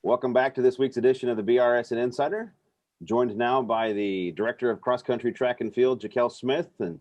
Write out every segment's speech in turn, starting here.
Welcome back to this week's edition of the BRSN Insider. Joined now by the Director of Cross Country Track and Field, Jaquel Smith. And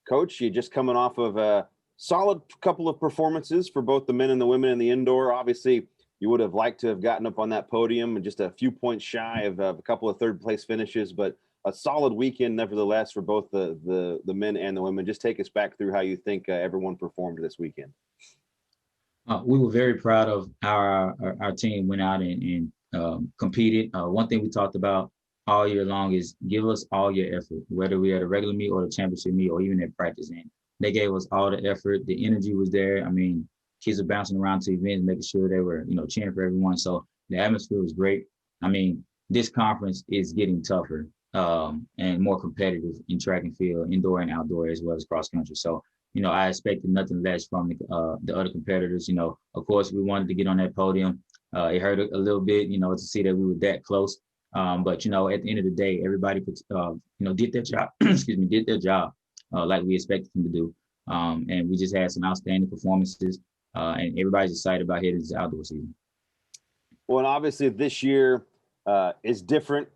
Coach, you just coming off of a solid couple of performances for both the men and the women in the indoor. Obviously, you would have liked to have gotten up on that podium and just a few points shy of a couple of third-place finishes, but a solid weekend nevertheless for both the men and the women. Just take us back through how you think everyone performed this weekend. We were very proud of our team went out and competed. One thing we talked about all year long is give us all your effort, whether we at a regular meet or the championship meet or even at practice. And they gave us all the effort. The energy was there. I mean, kids were bouncing around to events, making sure they were, cheering for everyone. So the atmosphere was great. I mean, this conference is getting tougher and more competitive in track and field, indoor and outdoor, as well as cross country. So I expected nothing less from the other competitors. Of course, we wanted to get on that podium. It hurt a little bit, to see that we were that close. But, at the end of the day, everybody, did their job, did their job like we expected them to do. And we just had some outstanding performances and everybody's excited about hitting this outdoor season. Well, and obviously this year is different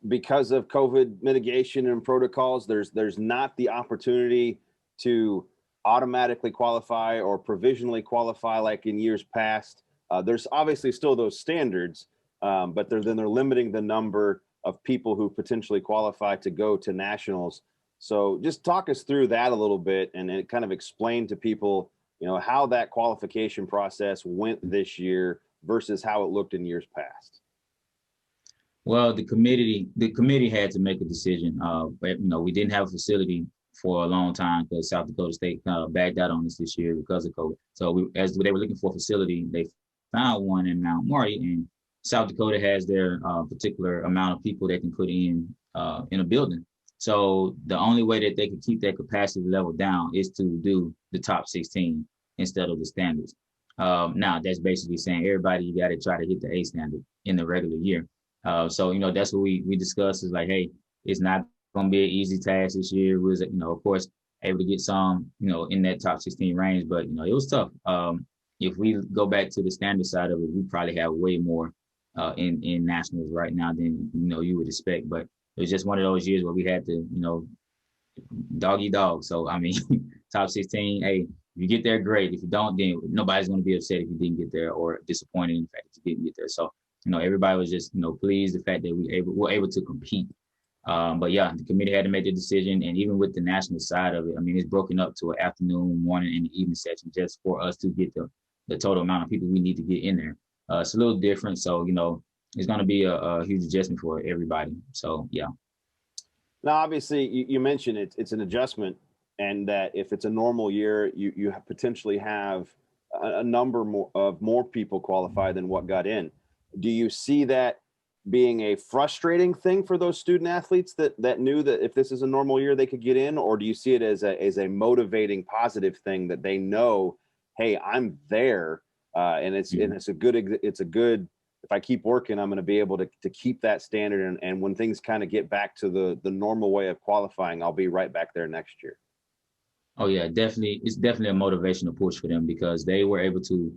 because of COVID mitigation and protocols. There's not the opportunity to automatically qualify or provisionally qualify like in years past. There's obviously still those standards, but they're limiting the number of people who potentially qualify to go to nationals. So just talk us through that a little bit and kind of explain to people, how that qualification process went this year versus how it looked in years past. Well, the committee had to make a decision. But, we didn't have a facility for a long time because South Dakota State backed out on us this year because of COVID. So as they were looking for a facility, they found one in Mount Maury, and South Dakota has their particular amount of people they can put in a building. So the only way that they could keep their capacity level down is to do the top 16 instead of the standards. Now that's basically saying everybody, you got to try to hit the A standard in the regular year. So that's what we discussed is like, hey, it's not going to be an easy task this year. We was, of course, able to get some, in that top 16 range, but, it was tough. If we go back to the standard side of it, we probably have way more in nationals right now than, you would expect. But it was just one of those years where we had to, dog eat dog. So, I mean, top 16, hey, if you get there, great. If you don't, then nobody's going to be upset if you didn't get there or disappointed in the fact that you didn't get there. So, everybody was just, pleased the fact that we were able to compete. But yeah, the committee had to make the decision, and even with the national side of it, I mean, it's broken up to an afternoon, morning, and evening section just for us to get the total amount of people we need to get in there. It's a little different, so it's going to be a huge adjustment for everybody. So yeah. Now, obviously, you mentioned it's an adjustment, and that if it's a normal year, you potentially have a number of more people qualify than what got in. Do you see that being a frustrating thing for those student athletes that knew that if this is a normal year they could get in, or do you see it as a motivating positive thing that they know, hey, I'm there, and it's a good if I keep working, I'm going to be able to keep that standard, and when things kind of get back to the normal way of qualifying, I'll be right back there next year. Oh yeah, definitely. It's definitely a motivational push for them because they were able to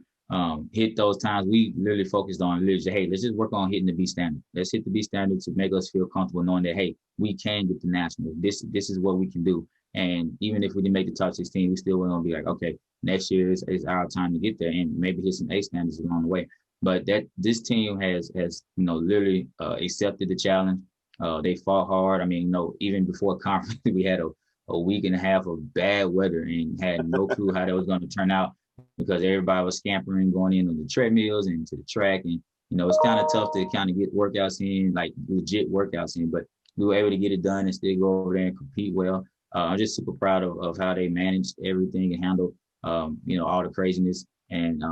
hit those times. We literally focused on hey, let's just work on hitting the B standard. Let's hit the B standard to make us feel comfortable knowing that, hey, we can get the national. This is what we can do. And even if we didn't make the top 16, we still want to be like, okay, next year is our time to get there and maybe hit some A standards along the way. But this team has literally accepted the challenge. They fought hard. I mean, even before conference, we had a week and a half of bad weather and had no clue how that was going to turn out, because everybody was scampering, going in on the treadmills and to the track. And, it's kind of tough to kind of get workouts in, like legit workouts in, but we were able to get it done and still go over there and compete well. I'm just super proud of how they managed everything and handled, all the craziness. And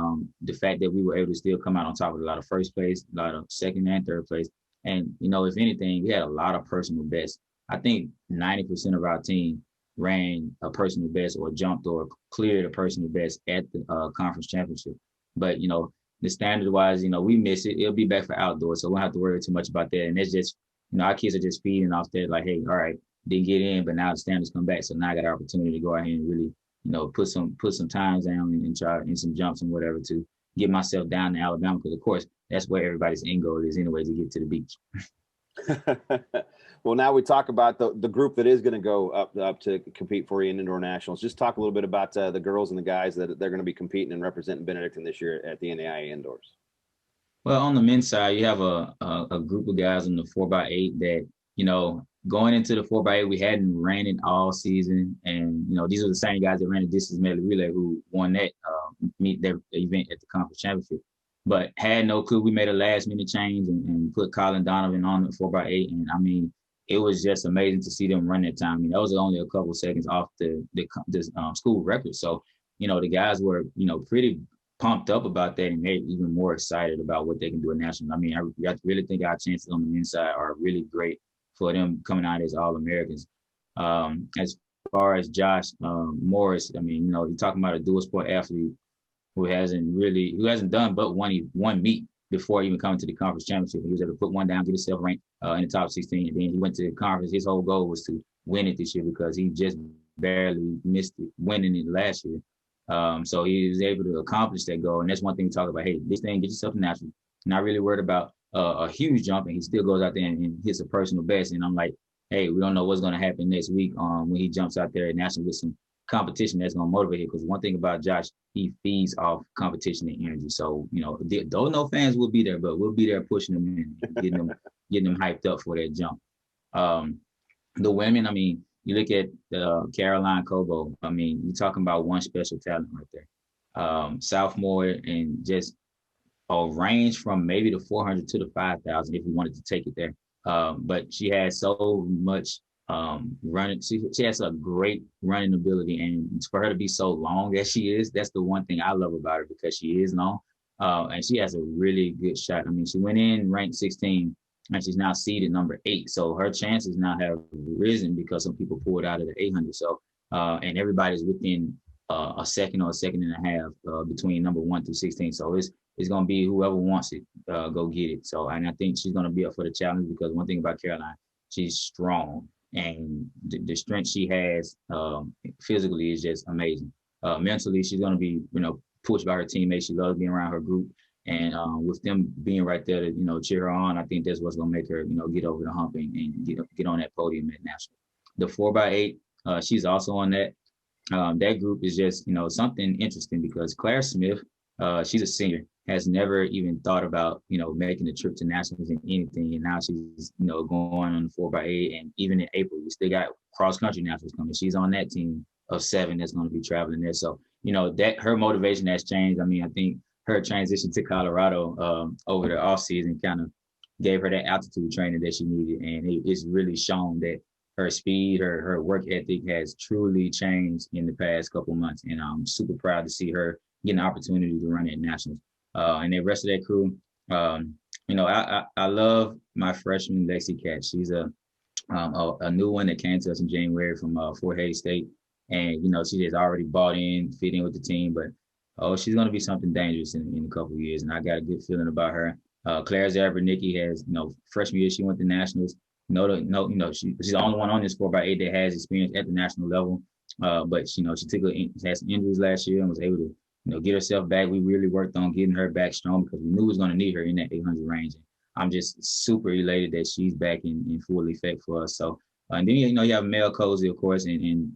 the fact that we were able to still come out on top of a lot of first place, a lot of second and third place. And, if anything, we had a lot of personal bests. I think 90% of our team ran a personal best or jumped or cleared a personal best at the conference championship. But, the standard wise, we miss it. It'll be back for outdoors, so we don't have to worry too much about that. And it's just, our kids are just feeding off that, like, hey, all right, didn't get in, but now the standards come back. So now I got an opportunity to go out here and really, put some times down and try in some jumps and whatever to get myself down to Alabama. Because, of course, that's where everybody's end goal is anyway, to get to the beach. Well, now we talk about the group that is going to go up to compete for you in indoor nationals. Just talk a little bit about the girls and the guys that they're going to be competing and representing Benedictine this year at the NAIA indoors. Well, on the men's side, you have a group of guys on the 4x8 that, going into the 4x8, we hadn't ran it all season. And, these are the same guys that ran the distance medley relay who won that their event at the conference championship. But had no clue. We made a last minute change and put Colin Donovan on the 4x8. And I mean, it was just amazing to see them run that time. I mean, that was only a couple of seconds off the school record. So, the guys were, pretty pumped up about that, and they're even more excited about what they can do at national. I mean, I really think our chances on the men's side are really great for them coming out as All-Americans. As far as Josh Morris, I mean, you're talking about a dual sport athlete who hasn't done but one meet before even coming to the conference championship. He was able to put one down, get himself ranked in the top 16, and then he went to the conference. His whole goal was to win it this year because he just barely missed it, winning it last year. So he was able to accomplish that goal. And that's one thing we talk about. Hey, this thing, get yourself natural. Not really worried about a huge jump, and he still goes out there and hits a personal best. And I'm like, hey, we don't know what's going to happen next week when he jumps out there at national with some competition that's going to motivate him. Because one thing about Josh, he feeds off competition and energy. So, though no fans will be there, but we'll be there pushing them in, getting them hyped up for that jump. The women, I mean, you look at Caroline Cobo. I mean, you're talking about one special talent right there. Sophomore, and just a range from maybe the 400 to the 5,000 if we wanted to take it there. But she has so much running. She has a great running ability, and for her to be so long as she is, that's the one thing I love about her, because she is long, and she has a really good shot. I mean, she went in ranked 16, and she's now seeded number 8. So her chances now have risen because some people pulled out of the 800. So and everybody's within a second or a second and a half between number 1 through 16. So it's going to be whoever wants it, go get it. So, and I think she's going to be up for the challenge, because one thing about Caroline, she's strong, and the strength she has physically is just amazing. Mentally, she's going to be, pushed by her teammates. She loves being around her group, and with them being right there to, cheer her on, I think that's what's going to make her, get over the hump and get on that podium at national. The 4x8, she's also on that. That group is just, something interesting, because Claire Smith, she's a senior, has never even thought about, making the trip to nationals in anything. And now she's, going on the 4x8. And even in April, we still got cross country nationals coming. She's on that team of 7 that's going to be traveling there. So, that her motivation has changed. I mean, I think her transition to Colorado over the off season kind of gave her that altitude training that she needed. And it's really shown that her speed, her work ethic has truly changed in the past couple of months. And I'm super proud to see her get an opportunity to run at nationals. And the rest of that crew, I love my freshman Lexi Katz. She's a new one that came to us in January from Fort Hays State, and she has already bought in, fit in with the team. But she's going to be something dangerous in a couple of years, and I got a good feeling about her. Claire Zabernicki has, freshman year she went to nationals. She's the only one on this 4x8 that has experience at the national level. But she had some injuries last year and was able to get herself back. We really worked on getting her back strong, because we knew we was going to need her in that 800 range. And I'm just super elated that she's back in full effect for us. So, and then, you have Mel Cozy, of course, and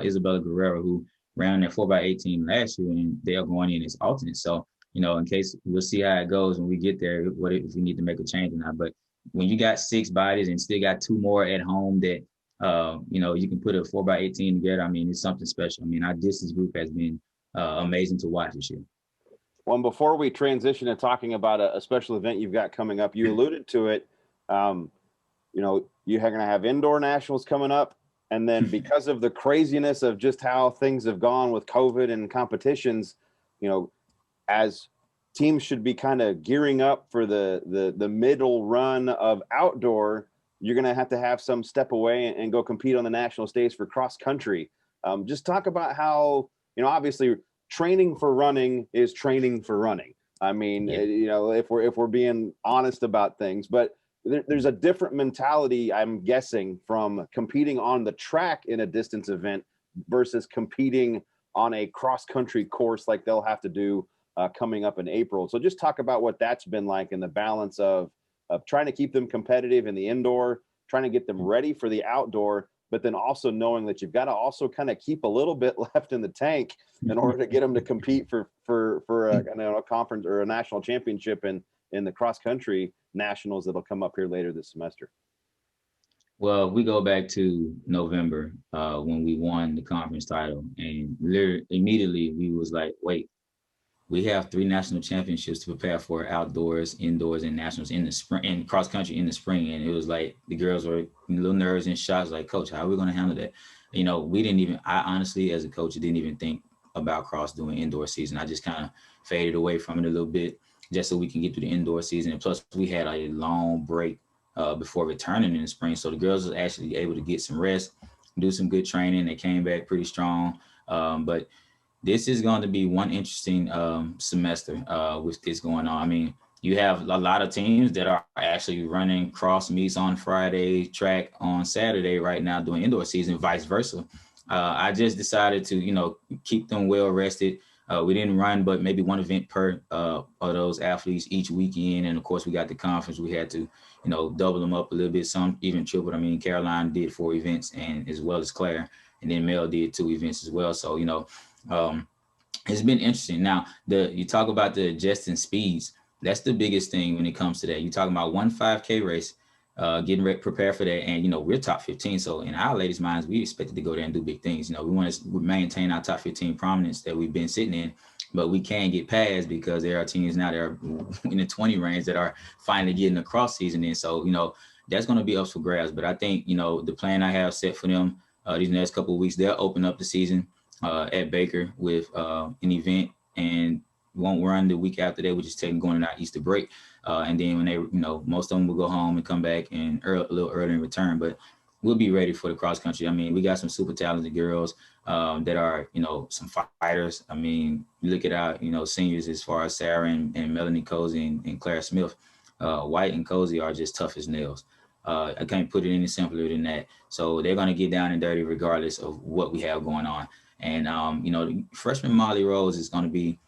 Isabella Guerrero, who ran that 4x8 team last year, and they are going in as alternates. So, in case, we'll see how it goes when we get there, what if we need to make a change or not. But when you got 6 bodies and still got 2 more at home that, you can put a 4x8 team together, I mean, it's something special. I mean, our distance group has been amazing to watch this year. Well, before we transition to talking about a special event you've got coming up, you alluded to it. You're going to have indoor nationals coming up, and then because of the craziness of just how things have gone with COVID and competitions, as teams should be kind of gearing up for the middle run of outdoor, you're going to have some step away and go compete on the national stage for cross country. Just talk about how, obviously training for running is training for running. I mean, if we're being honest about things, but there's a different mentality, I'm guessing, from competing on the track in a distance event versus competing on a cross country course like they'll have to do coming up in April. So just talk about what that's been like and the balance of trying to keep them competitive in the indoor, trying to get them ready for the outdoor, but then also knowing that you've got to also kind of keep a little bit left in the tank in order to get them to compete for a conference or a national championship in the cross country nationals that'll come up here later this semester. Well, we go back to November when we won the conference title, and literally immediately we was like, wait, we have 3 national championships to prepare for: outdoors, indoors, and nationals in the spring, and cross country in the spring. And it was like the girls were a little nervous and shocked, like, Coach, how are we going to handle that? We didn't even, I honestly, as a coach, didn't even think about cross doing indoor season. I just kind of faded away from it a little bit just so we can get through the indoor season. And plus, we had a long break before returning in the spring. So the girls was actually able to get some rest, do some good training. They came back pretty strong. But this is going to be one interesting semester with this going on. I mean, you have a lot of teams that are actually running cross meets on Friday, track on Saturday right now doing indoor season, vice versa. I just decided to, keep them well rested. We didn't run, but maybe one event per of those athletes each weekend. And of course, we got the conference. We had to, double them up a little bit, some even tripled. I mean, Caroline did 4 events, and as well as Claire, and then Mel did 2 events as well. So, it's been interesting. Now, you talk about the adjusting speeds. That's the biggest thing when it comes to that. You're talking about 1 5K race, getting prepared for that. And, we're top 15. So in our ladies' minds, we expected to go there and do big things. We want to maintain our top 15 prominence that we've been sitting in, but we can't get past because there are teams now that are in the 20 range that are finally getting a cross season in. So, that's going to be up for grabs. But I think, the plan I have set for them these next couple of weeks, they'll open up the season at Baker with an event, and won't run the week after that, which is taking going into our Easter break. And then when they, most of them will go home and come back and a little early in return, but we'll be ready for the cross country. I mean, we got some super talented girls that are, some fighters. I mean, you look at our, seniors as far as Sarah and Melanie Cozy and Claire Smith. White and Cozy are just tough as nails. I can't put it any simpler than that. So they're going to get down and dirty regardless of what we have going on. And, freshman Molly Rose is going to be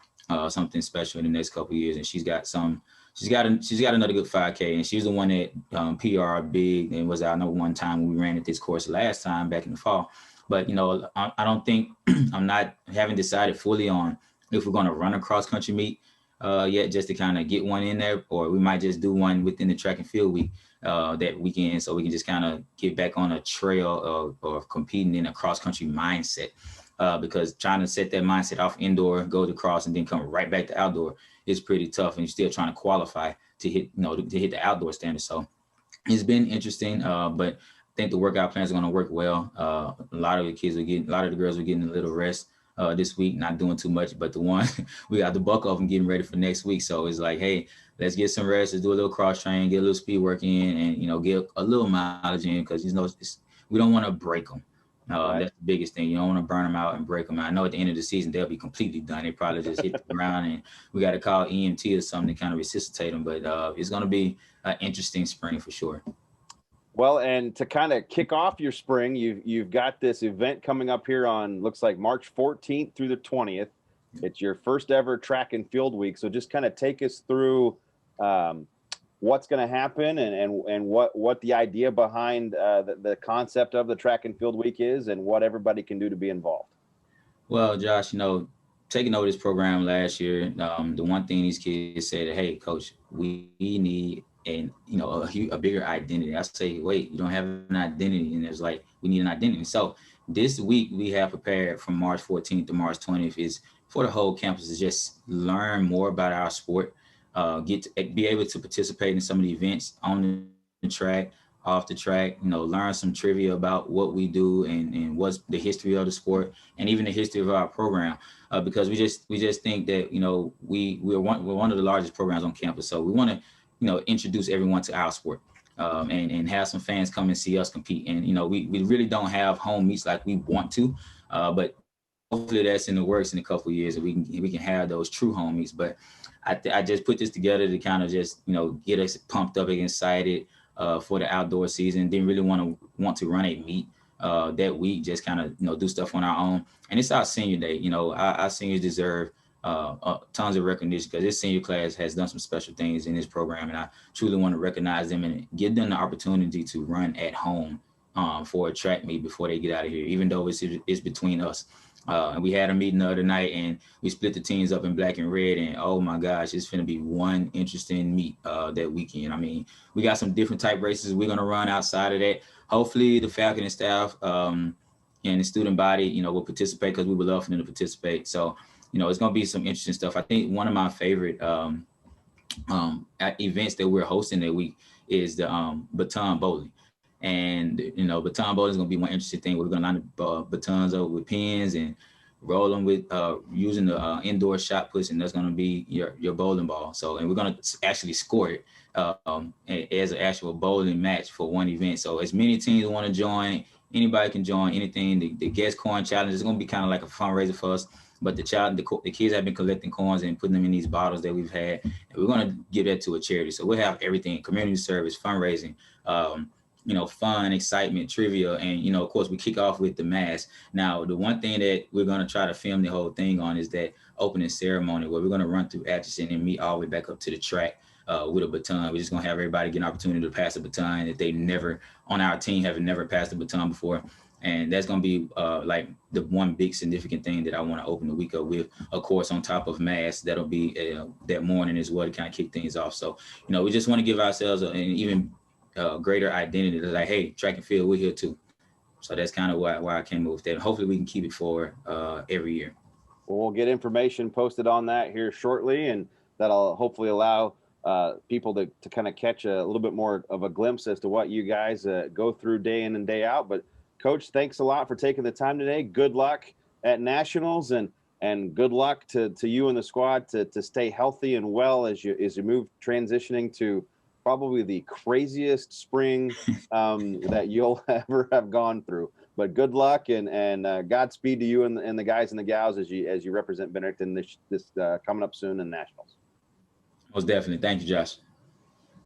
something special in the next couple of years. And she's got another good 5K. And she's the one that PR big and was our #1 time when we ran at this course last time back in the fall. But, I don't think haven't decided fully on if we're going to run a cross country meet yet, just to kind of get one in there, or we might just do one within the track and field week that weekend, so we can just kind of get back on a trail of competing in a cross country mindset. Because trying to set that mindset off indoor, go to cross, and then come right back to outdoor is pretty tough. And you're still trying to qualify to hit, to hit the outdoor standard. So it's been interesting, but I think the workout plans are going to work well. A lot of the girls were getting a little rest this week, not doing too much, but the one we got the buck off and getting ready for next week. So it's like, hey, let's get some rest, let's do a little cross train, get a little speed work in, and, get a little mileage in, because, we don't want to break them. Right. That's the biggest thing. You don't want to burn them out and break them out. I know at the end of the season, they'll be completely done. They probably just hit the ground, and we got to call EMT or something to kind of resuscitate them. But it's going to be an interesting spring for sure. Well, and to kind of kick off your spring, you've got this event coming up here on, looks like March 14th through the 20th. It's your first ever track and field week. So just kind of take us through what's going to happen and what the idea behind the concept of the track and field week is, and what everybody can do to be involved. Well, Josh, taking over this program last year, the one thing these kids said, hey, Coach, we need a bigger identity. I say, wait, you don't have an identity. And it's like, we need an identity. So this week we have prepared from March 14th to March 20th is for the whole campus to just learn more about our sport, be able to participate in some of the events on the track, off the track, learn some trivia about what we do and what's the history of the sport, and even the history of our program, because we just think that we're one of the largest programs on campus, so we want to introduce everyone to our sport, and have some fans come and see us compete. And we really don't have home meets like we want to, but hopefully that's in the works in a couple of years, and we can have those true home meets. But I just put this together to kind of just get us pumped up and excited for the outdoor season. Didn't really want to run a meet that week, just kind of do stuff on our own. And it's our senior day. Our seniors deserve tons of recognition, because this senior class has done some special things in this program, and I truly want to recognize them and give them the opportunity to run at home for a track meet before they get out of here, even though it's between us. And we had a meeting the other night, and we split the teams up in black and red, and oh my gosh, it's going to be one interesting meet that weekend. I mean, we got some different type races we're going to run outside of that. Hopefully the faculty and staff and the student body, will participate, because we would love for them to participate. So, it's going to be some interesting stuff. I think one of my favorite events that we're hosting that week is the baton bowling. And, baton bowling is going to be one interesting thing. We're going to line the batons up with pins and roll them with using the indoor shot puts, and that's going to be your bowling ball. So, and we're going to actually score it as an actual bowling match for one event. So as many teams want to join, anybody can join anything. The guest coin challenge is going to be kind of like a fundraiser for us. But the kids have been collecting coins and putting them in these bottles that we've had, and we're going to give that to a charity. So we'll have everything: community service, fundraising, fun, excitement, trivia, and of course we kick off with the mass. Now, the one thing that we're going to try to film the whole thing on is that opening ceremony, where we're going to run through Atchison and meet all the way back up to the track with a baton. We're just going to have everybody get an opportunity to pass a baton that they never on our team have never passed a baton before. And that's going to be like the one big significant thing that I want to open the week up with. Of course, on top of mass, that'll be that morning as well to kind of kick things off. So, we just want to give ourselves an even greater identity. That's like, hey, track and field, we're here too. So that's kind of why I came up with that. Hopefully we can keep it for every year. Well, we'll get information posted on that here shortly, and that'll hopefully allow people to kind of catch a little bit more of a glimpse as to what you guys go through day in and day out. But Coach, thanks a lot for taking the time today. Good luck at Nationals, and good luck to you and the squad to stay healthy and well as you move transitioning to probably the craziest spring that you'll ever have gone through. But good luck and Godspeed to you and the guys and the gals as you represent Benedictine this coming up soon in Nationals. Most definitely. Thank you, Josh.